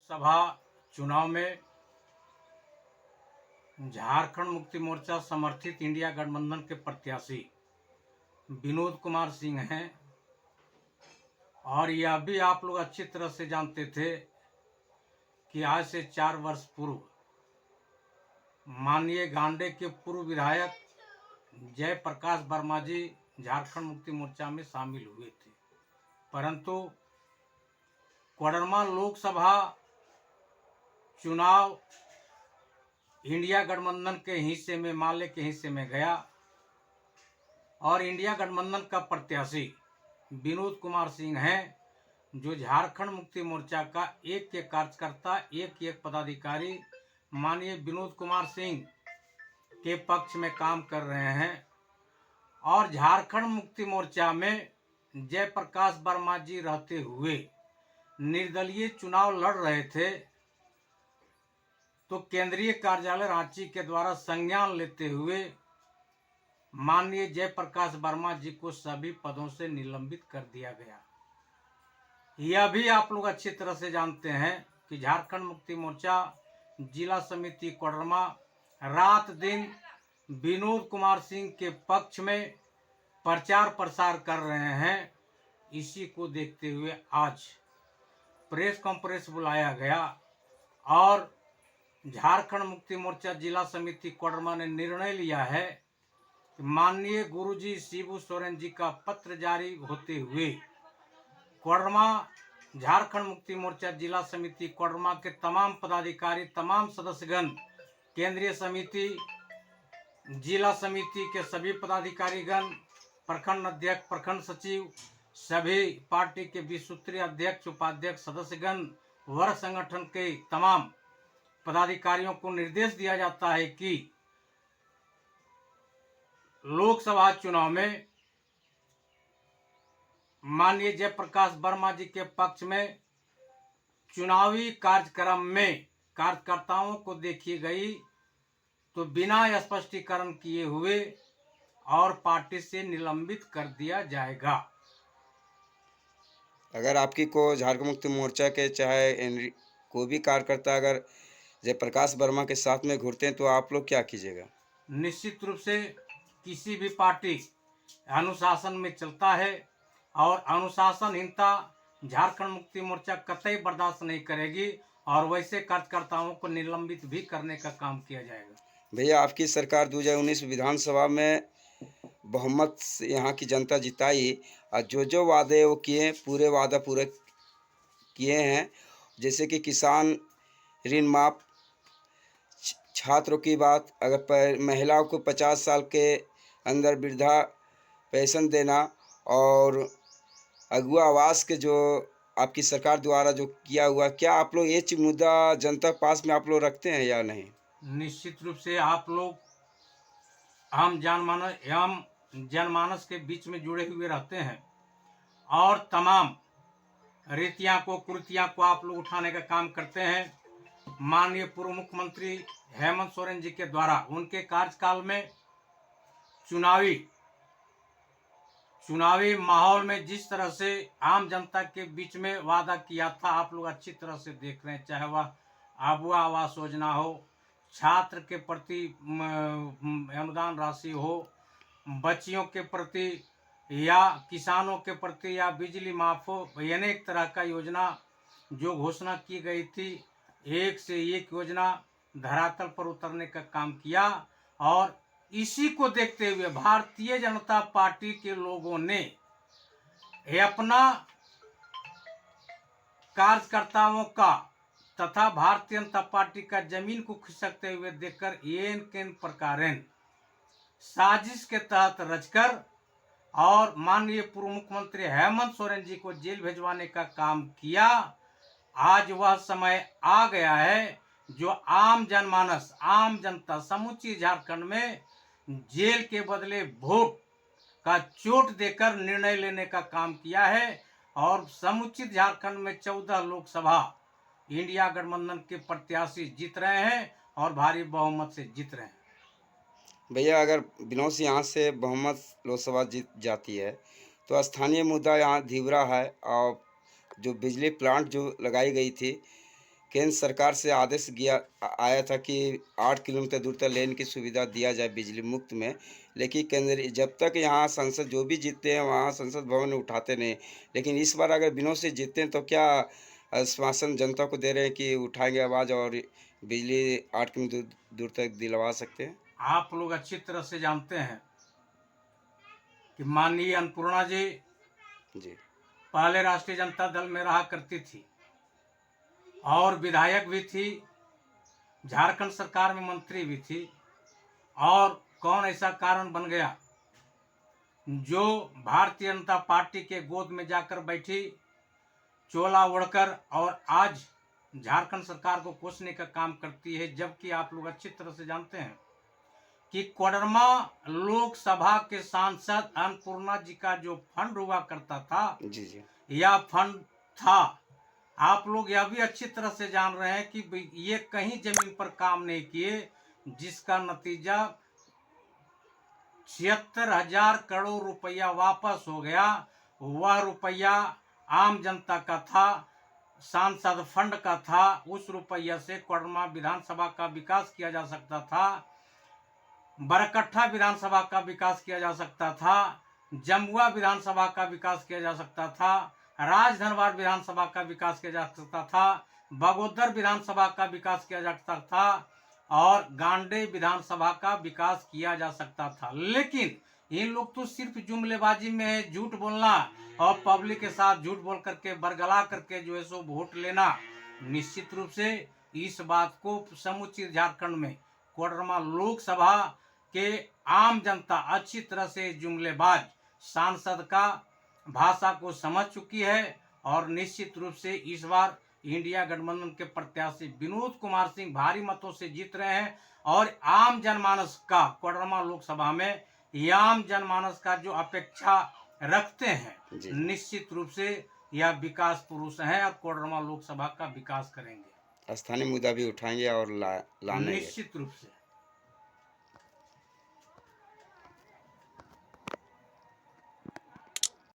सभा चुनाव में झारखंड मुक्ति मोर्चा समर्थित इंडिया गठबंधन के प्रत्याशी विनोद कुमार सिंह हैं। और यह भी आप लोग अच्छी तरह से जानते थे कि आज से 4 वर्ष पूर्व माननीय गांडे के पूर्व विधायक जयप्रकाश वर्मा जी झारखंड मुक्ति मोर्चा में शामिल हुए थे, परंतु कोडरमा लोकसभा चुनाव इंडिया गठबंधन के हिस्से में, माले के हिस्से में गया और इंडिया गठबंधन का प्रत्याशी विनोद कुमार सिंह हैं, जो झारखंड मुक्ति मोर्चा का एक कार्यकर्ता, एक पदाधिकारी माननीय विनोद कुमार सिंह के पक्ष में काम कर रहे हैं। और झारखंड मुक्ति मोर्चा में जयप्रकाश वर्मा जी रहते हुए निर्दलीय चुनाव लड़ रहे थे, तो केंद्रीय कार्यालय रांची के द्वारा संज्ञान लेते हुए माननीय जयप्रकाश वर्मा जी को सभी पदों से निलंबित कर दिया गया। यह भी आप लोग अच्छी तरह से जानते हैं कि झारखंड मुक्ति मोर्चा जिला समिति कोडरमा रात दिन विनोद कुमार सिंह के पक्ष में प्रचार प्रसार कर रहे हैं। इसी को देखते हुए आज प्रेस कॉन्फ्रेंस बुलाया गया और झारखंड मुक्ति मोर्चा जिला समिति कोडरमा ने निर्णय लिया है कि माननीय गुरुजी शिबू सोरेन जी का पत्र जारी होते हुए कोडरमा झारखंड मुक्ति मोर्चा जिला समिति कोडरमा के तमाम पदाधिकारी, तमाम सदस्यगण, केंद्रीय समिति, जिला समिति के सभी पदाधिकारीगण, प्रखंड अध्यक्ष, प्रखंड सचिव, सभी पार्टी के 20 सूत्रीय अध्यक्ष, उपाध्यक्ष, सदस्यगण, वर्ग संगठन के तमाम पदाधिकारियों को निर्देश दिया जाता है कि लोकसभा चुनाव में माननीय जयप्रकाश वर्मा जी के पक्ष में चुनावी कार्यक्रम में कार्यकर्ताओं को देखी गई तो बिना स्पष्टीकरण किए हुए और पार्टी से निलंबित कर दिया जाएगा। अगर आपकी को झारखंड मुक्ति मोर्चा के चाहे कोई भी कार्यकर्ता अगर जयप्रकाश वर्मा के साथ में घुरते हैं तो आप लोग क्या कीजिएगा? निश्चित रूप से किसी भी पार्टी अनुशासन में चलता है और अनुशासनहीनता झारखंड मुक्ति मोर्चा कतई बर्दाश्त नहीं करेगी और वैसे कार्यकर्ताओं को निलंबित भी करने का काम किया जाएगा। भैया, आपकी सरकार 2019 विधानसभा में बहुमत से यहाँ की जनता जिताई और जो वादे वो किए पूरे वादा पूरे किए हैं, जैसे कि किसान ऋण माफ, छात्रों की बात, अगर महिलाओं को 50 साल के अंदर वृद्धा पेंशन देना और अगुआ आवास के जो आपकी सरकार द्वारा जो किया हुआ, क्या आप लोग ये मुद्दा जनता पास में आप लोग रखते हैं या नहीं? निश्चित रूप से आप लोग हम जनमानस के बीच में जुड़े हुए रहते हैं और तमाम रीतियां को, कुरीतियां को आप लोग उठाने का काम करते हैं। माननीय पूर्व मुख्यमंत्री हेमंत सोरेन जी के द्वारा उनके कार्यकाल में चुनावी माहौल में जिस तरह से आम जनता के बीच में वादा किया था, आप लोग अच्छी तरह से देख रहे हैं। चाहे वह अगुआ आवास योजना हो, छात्र के प्रति अनुदान राशि हो, बच्चियों के प्रति या किसानों के प्रति या बिजली माफ हो, अनेक तरह का योजना जो घोषणा की गई थी, एक से एक योजना धरातल पर उतरने का काम किया। और इसी को देखते हुए भारतीय जनता पार्टी के लोगों ने अपना कार्यकर्ताओं का तथा भारतीय जनता पार्टी का जमीन को खिसकते हुए देखकर केन प्रकार साजिश के तहत रचकर और माननीय पूर्व मुख्यमंत्री हेमंत सोरेन जी को जेल भेजवाने का काम किया। आज वह समय आ गया है जो आम जनमानस, आम जनता समूची झारखंड में जेल के बदले वोट का चोट देकर निर्णय लेने का काम किया है और समुचित झारखंड में 14 लोकसभा इंडिया गठबंधन के प्रत्याशी जीत रहे हैं और भारी बहुमत से जीत रहे हैं। भैया, अगर विनोद से यहाँ से बहुमत लोकसभा जीत जाती है तो स्थानीय मुद्दा यहाँ धीवरा है और जो बिजली प्लांट जो लगाई गई थी केंद्र सरकार से आदेश आया था कि 8 किलोमीटर दूर तक लेन की सुविधा दिया जाए बिजली मुफ्त में, लेकिन केंद्र जब तक यहाँ संसद जो भी जीतते हैं वहाँ संसद भवन में उठाते नहीं। लेकिन इस बार अगर विनोद से जीतते हैं तो क्या आश्वासन जनता को दे रहे हैं कि उठाएंगे आवाज़ और बिजली 8 किलोमीटर दूर तक दिलवा सकते हैं? आप लोग अच्छी तरह से जानते हैं कि माननीय अन्नपूर्णा जी जी पहले राष्ट्रीय जनता दल में रहा करती थी और विधायक भी थी, झारखंड सरकार में मंत्री भी थी। और कौन ऐसा कारण बन गया जो भारतीय जनता पार्टी के गोद में जाकर बैठी चोला ओढ़कर और आज झारखंड सरकार को कोसने का काम करती है, जबकि आप लोग अच्छी तरह से जानते हैं कि कोडरमा लोकसभा के सांसद अन्नपूर्णा जी का जो फंड हुआ करता था, जी जी यह फंड था, आप लोग यह भी अच्छी तरह से जान रहे हैं कि ये कहीं जमीन पर काम नहीं किए, जिसका नतीजा 76,000 करोड़ रुपया वापस हो गया। वह रुपया आम जनता का था, सांसद फंड का था। उस रुपया से कोडरमा विधानसभा का विकास किया जा सकता था, बरकट्ठा विधानसभा का विकास किया जा सकता था, जमुआ विधानसभा का विकास किया जा सकता था, राजधनवार विधानसभा का विकास किया जा सकता था, बगोदर विधानसभा का विकास किया जा सकता था और गांडे विधानसभा का विकास किया जा सकता था। लेकिन इन लोग तो सिर्फ जुमलेबाजी में है, झूठ बोलना और पब्लिक के साथ झूठ बोल करके बरगला करके जो है सो वोट लेना। निश्चित रूप से इस बात को समुचित झारखंड में कोडरमा लोकसभा के आम जनता अच्छी तरह से जुमलेबाज सांसद का भाषा को समझ चुकी है और निश्चित रूप से इस बार इंडिया गठबंधन के प्रत्याशी विनोद कुमार सिंह भारी मतों से जीत रहे हैं। और आम जनमानस का कोडरमा लोकसभा में आम जनमानस का जो अपेक्षा रखते हैं, निश्चित रूप से यह विकास पुरुष हैं और कोडरमा लोकसभा का विकास करेंगे, स्थानीय मुद्दा भी उठाएंगे और लाने निश्चित रूप से।